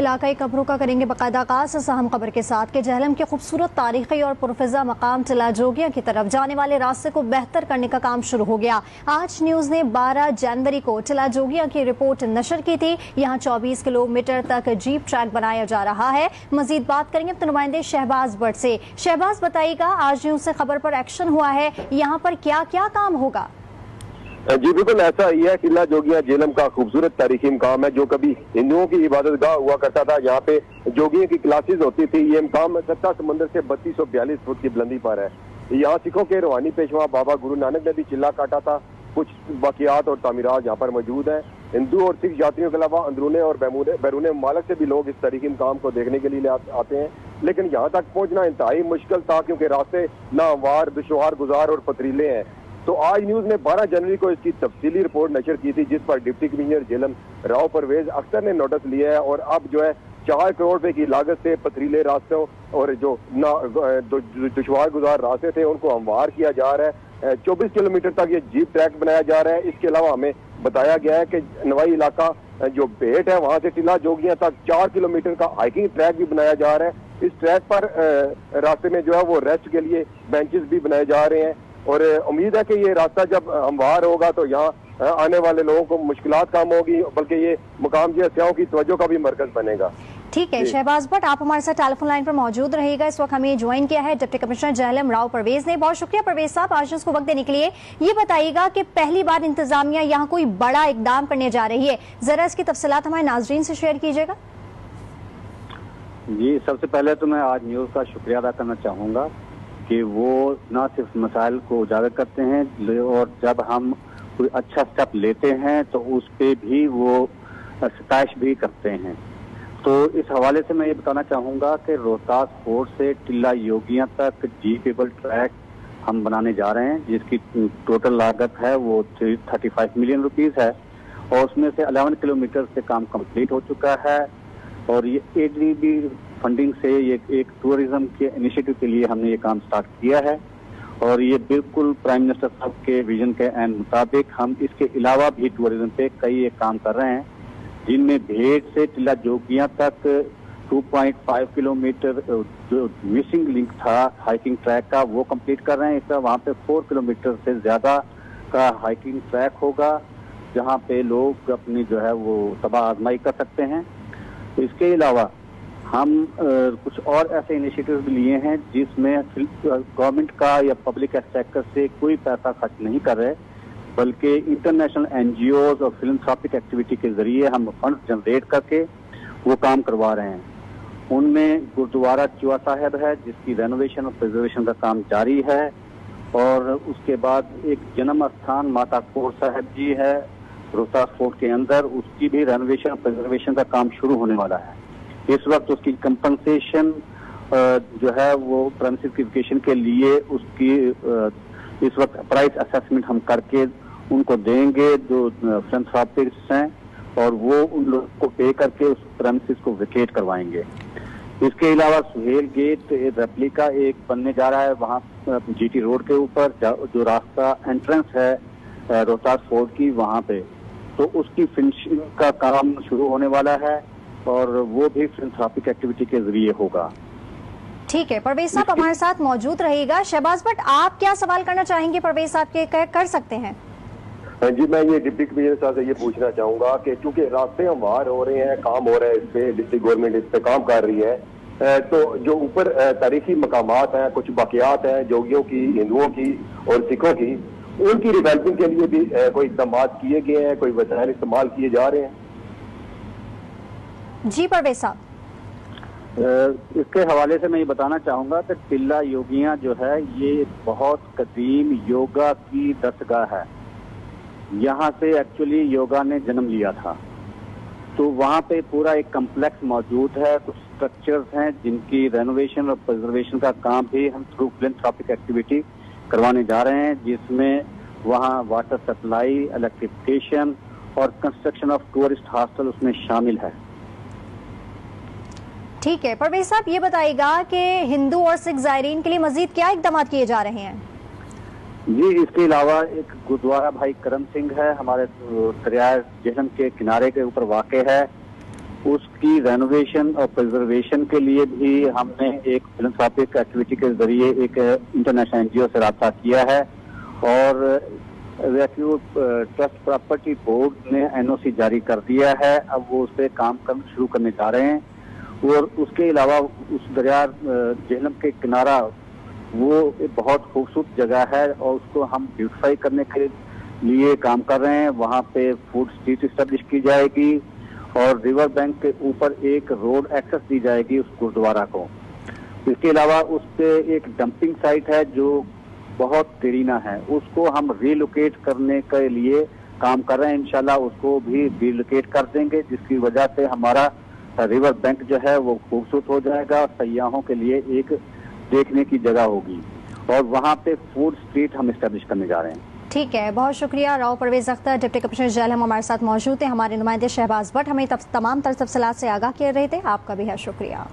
इलाकाई खबरों का करेंगे बाकायदा आगाज़ इस अहम खबर के साथ कि जहलम के खूबसूरत तारीखी और पुरफिजा मकाम टिला जोगिया की तरफ जाने वाले रास्ते को बेहतर करने का काम शुरू हो गया। आज न्यूज़ ने 12 जनवरी को टिला जोगिया की रिपोर्ट नशर की थी। यहाँ 24 किलोमीटर तक जीप ट्रैक बनाया जा रहा है। मजीद बात करेंगे अपने नुमाइंदे शहबाज भट्ट से। शहबाज बताइएगा, आज न्यूज़ से खबर पर एक्शन हुआ है, यहाँ पर क्या क्या काम होगा? जी बिल्कुल ऐसा ही है। टिला जोगिया झेलम का खूबसूरत तारीखी मकाम है जो कभी हिंदुओं की इबादत गाह हुआ करता था। यहाँ पे जोगियों की क्लासेस होती थी। ये मकाम सत्ता समंदर से 3242 फुट की बुलंदी पर है। यहाँ सिखों के रूहानी पेशवा बाबा गुरु नानक ने भी चिल्ला काटा था। कुछ बाकियात और तामीरात यहाँ पर मौजूद है। हिंदू और सिख यात्रियों के अलावा अंदरूने और बैरून ममालिक से भी लोग इस तारीखी मकाम को देखने के लिए आते हैं, लेकिन यहाँ तक पहुँचना इंतहाई मुश्किल था क्योंकि रास्ते नाहमवार, दुश्वार गुजार और पथरीले हैं। तो आज न्यूज़ ने 12 जनवरी को इसकी तफसीली रिपोर्ट नशर की थी, जिस पर डिप्टी कमिश्नर झेलम राव परवेज अख्तर ने नोटिस लिया है और अब जो है 4 करोड़ रुपए की लागत से पथरीले रास्तों और जो दुश्वार गुजार रास्ते थे उनको हमवार किया जा रहा है। 24 किलोमीटर तक ये जीप ट्रैक बनाया जा रहा है। इसके अलावा हमें बताया गया है कि नवाई इलाका जो भेट है वहां से टिला जोगिया तक 4 किलोमीटर का हाइकिंग ट्रैक भी बनाया जा रहा है। इस ट्रैक पर रास्ते में जो है वो रेस्ट के लिए बेंचेस भी बनाए जा रहे हैं और उम्मीद है कि ये रास्ता जब हमवार होगा तो यहाँ आने वाले लोगों को मुश्किलात कम होगी, बल्कि ये मुकाम जो सियाहों की तवज्जो का भी मरकज बनेगा। ठीक है शहबाज भट्ट, आप हमारे साथ टेलीफोन लाइन पर मौजूद रहिएगा। इस वक्त हमें ज्वाइन किया है डिप्टी कमिश्नर झेलम राव परवेज ने। बहुत शुक्रिया परवेज साहब आज को वक्त देने के लिए। ये बताइएगा कि पहली बार इंतजामिया यहाँ कोई बड़ा इकदाम करने जा रही है, जरा इसकी तफसीलात हमारे नाजरीन से शेयर कीजिएगा। जी, सबसे पहले तो मैं आज न्यूज़ का शुक्रिया अदा करना चाहूँगा कि वो न सिर्फ मसाइल को उजागर करते हैं और जब हम कोई अच्छा स्टेप लेते हैं तो उस पे भी वो सताइश भी करते हैं। तो इस हवाले से मैं ये बताना चाहूँगा कि रोहतास फोर्ट से टिला योगिया तक जीपेबल ट्रैक हम बनाने जा रहे हैं, जिसकी टोटल लागत है वो 35 मिलियन रुपीज़ है और उसमें से 11 किलोमीटर से काम कंप्लीट हो चुका है और ये ADB फंडिंग से ये एक टूरिज्म के इनिशिएटिव के लिए हमने ये काम स्टार्ट किया है और ये बिल्कुल प्राइम मिनिस्टर साहब के विजन के एंड मुताबिक हम इसके अलावा भी टूरिज्म पे कई एक काम कर रहे हैं, जिनमें भेट से टिला जोगिया तक 2.5 किलोमीटर जो मिसिंग लिंक था हाइकिंग ट्रैक का वो कंप्लीट कर रहे हैं। इसका वहाँ पे 4 किलोमीटर से ज्यादा का हाइकिंग ट्रैक होगा जहाँ पे लोग अपनी जो है वो तबाह आजमाई कर सकते हैं। इसके अलावा हम कुछ और ऐसे इनिशिएटिव भी लिए हैं जिसमें गवर्नमेंट का या पब्लिक सेक्टर से कोई पैसा खर्च नहीं कर रहे, बल्कि इंटरनेशनल NGOs और फिलैंथ्रोपिक एक्टिविटी के जरिए हम फंड जनरेट करके वो काम करवा रहे हैं। उनमें गुरुद्वारा चुआ साहिब है जिसकी रेनोवेशन और प्रिजर्वेशन का काम जारी है और उसके बाद एक जन्म स्थान माता कौर साहिब जी है रोहतास फोर्ट के अंदर, उसकी भी रेनोवेशन और प्रिजर्वेशन का काम शुरू होने वाला है। इस वक्त उसकी कंपनसेशन जो है वो प्रेमिसिफिकेशन के लिए उसकी इस वक्त प्राइस असेसमेंट हम करके उनको देंगे जो फिलैंथ्रोपिस्ट्स हैं और वो उन लोगों को पे करके उस प्रेमिसिस को वेकेट करवाएंगे। इसके अलावा सुहेल गेट रेप्लिका एक बनने जा रहा है वहाँ GT रोड के ऊपर जो रास्ता एंट्रेंस है रोहतास फोर्ट की वहाँ पे, तो उसकी फिनिशिंग का काम शुरू होने वाला है और वो भी फिलैंथ्रोपिक एक्टिविटी के जरिए होगा। ठीक है परवेज साहब हमारे साथ मौजूद रहेगा। शहबाज भट्ट, आप क्या सवाल करना चाहेंगे परवेज साहब के? कर सकते हैं। जी, मैं ये डिप्टी कमिश्नर साहब से ये पूछना चाहूंगा कि चूंकि रास्ते हमवार हो रहे हैं, काम हो रहा है, इस पे डिस्ट्रिक्ट गवर्नमेंट इस पे काम कर रही है, तो जो ऊपर तारीखी मकामात हैं, कुछ बाकियात हैं जोगियों की, हिंदुओं की और सिखों की, उनकी रिवेल्पिंग के लिए भी कोई इकदाम किए गए हैं, कोई वसाइल इस्तेमाल किए जा रहे हैं? जी परवेज साहब, इसके हवाले से मैं ये बताना चाहूँगा कि टिला योगिया जो है ये बहुत कदीम योगा की दरगाह है। यहाँ से एक्चुअली योगा ने जन्म लिया था, तो वहाँ पे पूरा एक कम्प्लेक्स मौजूद है, कुछ स्ट्रक्चर्स हैं जिनकी रेनोवेशन और प्रिजर्वेशन का काम भी हम थ्रू फिलैंथ्रोपिक एक्टिविटी करवाने जा रहे हैं, जिसमें वहाँ वाटर सप्लाई, इलेक्ट्रिफिकेशन और कंस्ट्रक्शन ऑफ टूरिस्ट हॉस्टल उसमें शामिल है। ठीक है परवेज साहब, ये बताइएगा कि हिंदू और सिख जायरीन के लिए मजीद क्या इकदाम किए जा रहे हैं? जी, इसके अलावा एक गुरुद्वारा भाई करम सिंह है हमारे दरिया झेलम के किनारे के ऊपर वाक़ है उसकी रेनोवेशन और प्रिजर्वेशन के लिए भी हमने एक फिलंथ्रोपिक एक्टिविटी के जरिए एक इंटरनेशनल एनजीओ से राब्ता किया है और रेस्क्यू ट्रस्ट प्रॉपर्टी बोर्ड ने एनओसी जारी कर दिया है। अब वो उस पर काम शुरू करने जा रहे हैं और उसके अलावा उस दरिया झेलम के किनारा वो एक बहुत खूबसूरत जगह है और उसको हम ब्यूटिफाई करने के लिए काम कर रहे हैं। वहाँ पे फूड स्ट्रीट एस्टेब्लिश की जाएगी और रिवर बैंक के ऊपर एक रोड एक्सेस दी जाएगी उस गुरुद्वारा को। इसके अलावा उस पे एक डंपिंग साइट है जो बहुत देरीना है, उसको हम रिलोकेट करने के लिए काम कर रहे हैं। इंशाल्लाह उसको भी रिलोकेट कर देंगे, जिसकी वजह से हमारा रिवर बैंक जो है वो खूबसूरत हो जाएगा, सयाहों के लिए एक देखने की जगह होगी और वहाँ पे फूड स्ट्रीट हम एस्टेब्लिश करने जा रहे हैं। ठीक है, बहुत शुक्रिया। राव परवेज अख्तर, डिप्टी कमिश्नर जेहलम हमारे साथ मौजूद थे। हमारे नुमाइंदे शहबाज भट्ट हमें तमाम तफसीलात से आगाह कर रहे थे। आपका भी है शुक्रिया।